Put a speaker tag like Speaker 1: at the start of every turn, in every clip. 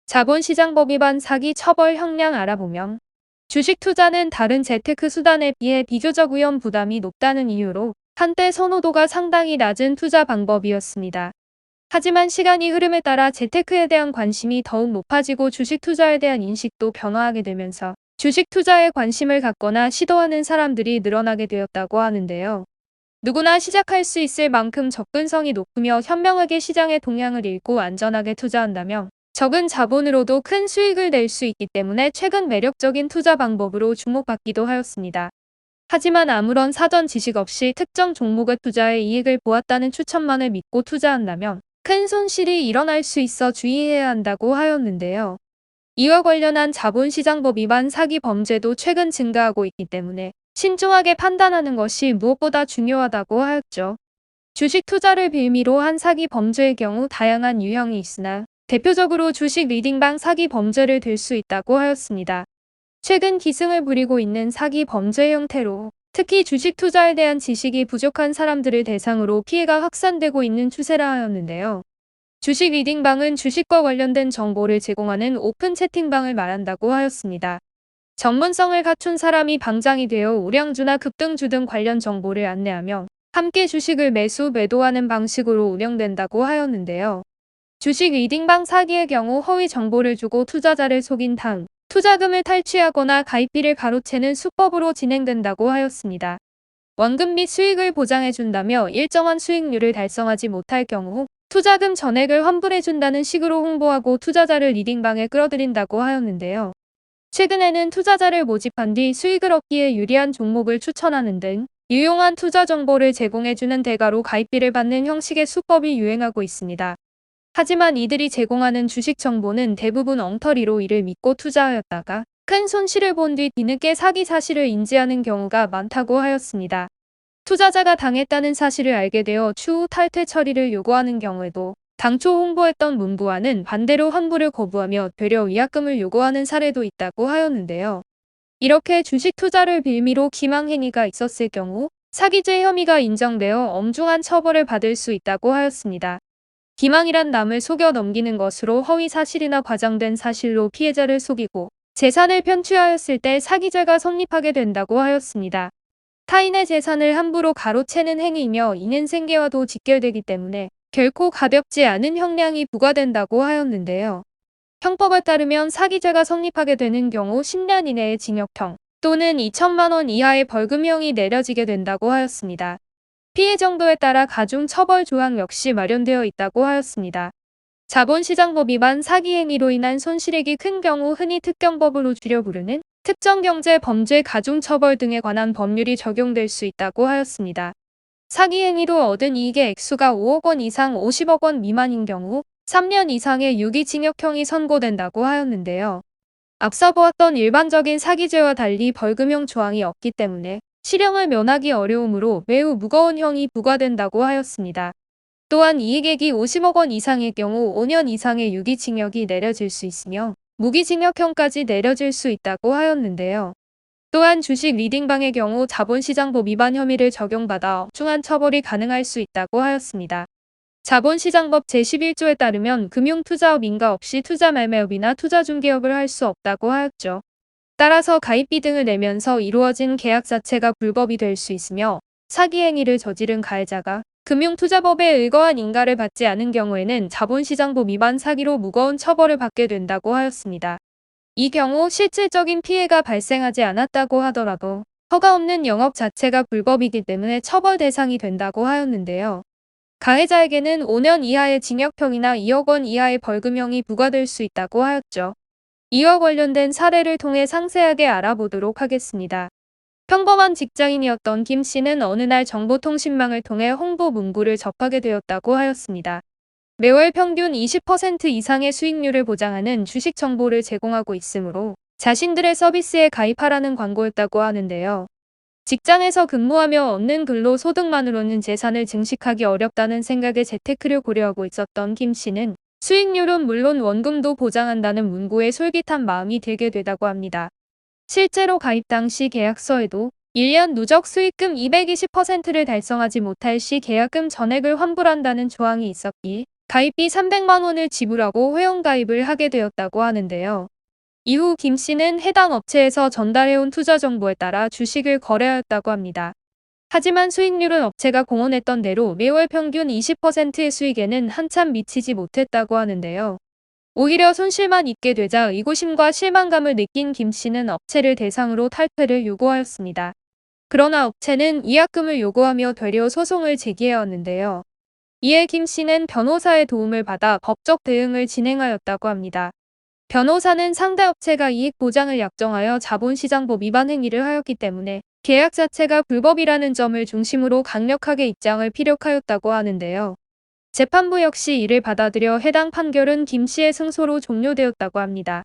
Speaker 1: 자본시장법 위반 사기 처벌 형량 알아보면 주식 투자는 다른 재테크 수단에 비해 비교적 위험 부담이 높다는 이유로 한때 선호도가 상당히 낮은 투자 방법이었습니다. 하지만 시간이 흐름에 따라 재테크에 대한 관심이 더욱 높아지고 주식 투자에 대한 인식도 변화하게 되면서 주식 투자에 관심을 갖거나 시도하는 사람들이 늘어나게 되었다고 하는데요. 누구나 시작할 수 있을 만큼 접근성이 높으며 현명하게 시장의 동향을 읽고 안전하게 투자한다면 적은 자본으로도 큰 수익을 낼 수 있기 때문에 최근 매력적인 투자 방법으로 주목받기도 하였습니다. 하지만 아무런 사전 지식 없이 특정 종목의 투자에 이익을 보았다는 추천만을 믿고 투자한다면 큰 손실이 일어날 수 있어 주의해야 한다고 하였는데요. 이와 관련한 자본시장법 위반 사기 범죄도 최근 증가하고 있기 때문에 신중하게 판단하는 것이 무엇보다 중요하다고 하였죠. 주식 투자를 빌미로 한 사기 범죄의 경우 다양한 유형이 있으나 대표적으로 주식 리딩방 사기 범죄를 들 수 있다고 하였습니다. 최근 기승을 부리고 있는 사기 범죄 형태로 특히 주식 투자에 대한 지식이 부족한 사람들을 대상으로 피해가 확산되고 있는 추세라 하였는데요. 주식 리딩방은 주식과 관련된 정보를 제공하는 오픈 채팅방을 말한다고 하였습니다. 전문성을 갖춘 사람이 방장이 되어 우량주나 급등주 등 관련 정보를 안내하며 함께 주식을 매수, 매도하는 방식으로 운영된다고 하였는데요. 주식 리딩방 사기의 경우 허위 정보를 주고 투자자를 속인 다음 투자금을 탈취하거나 가입비를 가로채는 수법으로 진행된다고 하였습니다. 원금 및 수익을 보장해준다며 일정한 수익률을 달성하지 못할 경우 투자금 전액을 환불해준다는 식으로 홍보하고 투자자를 리딩방에 끌어들인다고 하였는데요. 최근에는 투자자를 모집한 뒤 수익을 얻기에 유리한 종목을 추천하는 등 유용한 투자 정보를 제공해주는 대가로 가입비를 받는 형식의 수법이 유행하고 있습니다. 하지만 이들이 제공하는 주식 정보는 대부분 엉터리로 이를 믿고 투자하였다가 큰 손실을 본 뒤 뒤늦게 사기 사실을 인지하는 경우가 많다고 하였습니다. 투자자가 당했다는 사실을 알게 되어 추후 탈퇴 처리를 요구하는 경우에도 당초 홍보했던 문구와는 반대로 환불을 거부하며 되려 위약금을 요구하는 사례도 있다고 하였는데요. 이렇게 주식 투자를 빌미로 기망 행위가 있었을 경우 사기죄 혐의가 인정되어 엄중한 처벌을 받을 수 있다고 하였습니다. 기망이란 남을 속여 넘기는 것으로 허위 사실이나 과장된 사실로 피해자를 속이고 재산을 편취하였을 때 사기죄가 성립하게 된다고 하였습니다. 타인의 재산을 함부로 가로채는 행위이며 이는 생계와도 직결되기 때문에 결코 가볍지 않은 형량이 부과된다고 하였는데요. 형법에 따르면 사기죄가 성립하게 되는 경우 10년 이내의 징역형 또는 2천만 원 이하의 벌금형이 내려지게 된다고 하였습니다. 피해 정도에 따라 가중 처벌 조항 역시 마련되어 있다고 하였습니다. 자본시장법 위반 사기 행위로 인한 손실액이 큰 경우 흔히 특경법으로 줄여 부르는 특정경제 범죄 가중 처벌 등에 관한 법률이 적용될 수 있다고 하였습니다. 사기 행위로 얻은 이익의 액수가 5억 원 이상 50억 원 미만인 경우 3년 이상의 유기징역형이 선고된다고 하였는데요. 앞서 보았던 일반적인 사기죄와 달리 벌금형 조항이 없기 때문에 실형을 면하기 어려우므로 매우 무거운 형이 부과된다고 하였습니다. 또한 이익액이 50억 원 이상의 경우 5년 이상의 유기징역이 내려질 수 있으며 무기징역형까지 내려질 수 있다고 하였는데요. 또한 주식 리딩방의 경우 자본시장법 위반 혐의를 적용받아 엄중한 처벌이 가능할 수 있다고 하였습니다. 자본시장법 제11조에 따르면 금융투자업 인가 없이 투자매매업이나 투자중개업을 할 수 없다고 하였죠. 따라서 가입비 등을 내면서 이루어진 계약 자체가 불법이 될 수 있으며 사기 행위를 저지른 가해자가 금융투자법에 의거한 인가를 받지 않은 경우에는 자본시장법 위반 사기로 무거운 처벌을 받게 된다고 하였습니다. 이 경우 실질적인 피해가 발생하지 않았다고 하더라도 허가 없는 영업 자체가 불법이기 때문에 처벌 대상이 된다고 하였는데요. 가해자에게는 5년 이하의 징역형이나 2억 원 이하의 벌금형이 부과될 수 있다고 하였죠. 이와 관련된 사례를 통해 상세하게 알아보도록 하겠습니다. 평범한 직장인이었던 김 씨는 어느 날 정보통신망을 통해 홍보 문구를 접하게 되었다고 하였습니다. 매월 평균 20% 이상의 수익률을 보장하는 주식 정보를 제공하고 있으므로 자신들의 서비스에 가입하라는 광고였다고 하는데요. 직장에서 근무하며 얻는 근로소득만으로는 재산을 증식하기 어렵다는 생각에 재테크를 고려하고 있었던 김 씨는 수익률은 물론 원금도 보장한다는 문구에 솔깃한 마음이 들게 되다고 합니다. 실제로 가입 당시 계약서에도 1년 누적 수익금 220%를 달성하지 못할 시 계약금 전액을 환불한다는 조항이 있었기에 가입비 300만 원을 지불하고 회원가입을 하게 되었다고 하는데요. 이후 김 씨는 해당 업체에서 전달해온 투자 정보에 따라 주식을 거래하였다고 합니다. 하지만 수익률은 업체가 공언했던 대로 매월 평균 20%의 수익에는 한참 미치지 못했다고 하는데요. 오히려 손실만 있게 되자 의구심과 실망감을 느낀 김 씨는 업체를 대상으로 탈퇴를 요구하였습니다. 그러나 업체는 위약금을 요구하며 되려 소송을 제기해왔는데요. 이에 김 씨는 변호사의 도움을 받아 법적 대응을 진행하였다고 합니다. 변호사는 상대 업체가 이익 보장을 약정하여 자본시장법 위반 행위를 하였기 때문에 계약 자체가 불법이라는 점을 중심으로 강력하게 입장을 피력하였다고 하는데요. 재판부 역시 이를 받아들여 해당 판결은 김 씨의 승소로 종료되었다고 합니다.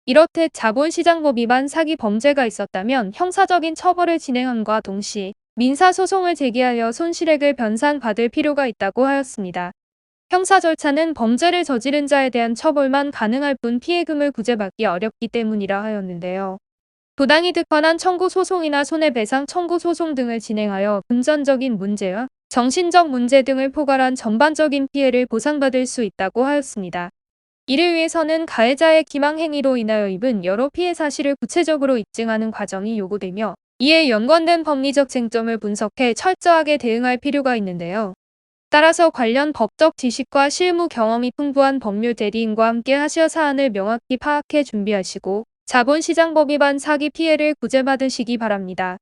Speaker 1: 이렇듯 자본시장법 위반 사기 범죄가 있었다면 형사적인 처벌을 진행함과 동시에 민사소송을 제기하여 손실액을 변상받을 필요가 있다고 하였습니다. 형사 절차는 범죄를 저지른 자에 대한 처벌만 가능할 뿐 피해금을 구제받기 어렵기 때문이라 하였는데요. 부당이득 관한 청구 소송이나 손해배상 청구 소송 등을 진행하여 금전적인 문제와 정신적 문제 등을 포괄한 전반적인 피해를 보상받을 수 있다고 하였습니다. 이를 위해서는 가해자의 기망 행위로 인하여 입은 여러 피해 사실을 구체적으로 입증하는 과정이 요구되며 이에 연관된 법리적 쟁점을 분석해 철저하게 대응할 필요가 있는데요. 따라서 관련 법적 지식과 실무 경험이 풍부한 법률 대리인과 함께 하셔 사안을 명확히 파악해 준비하시고 자본시장법 위반 사기 피해를 구제받으시기 바랍니다.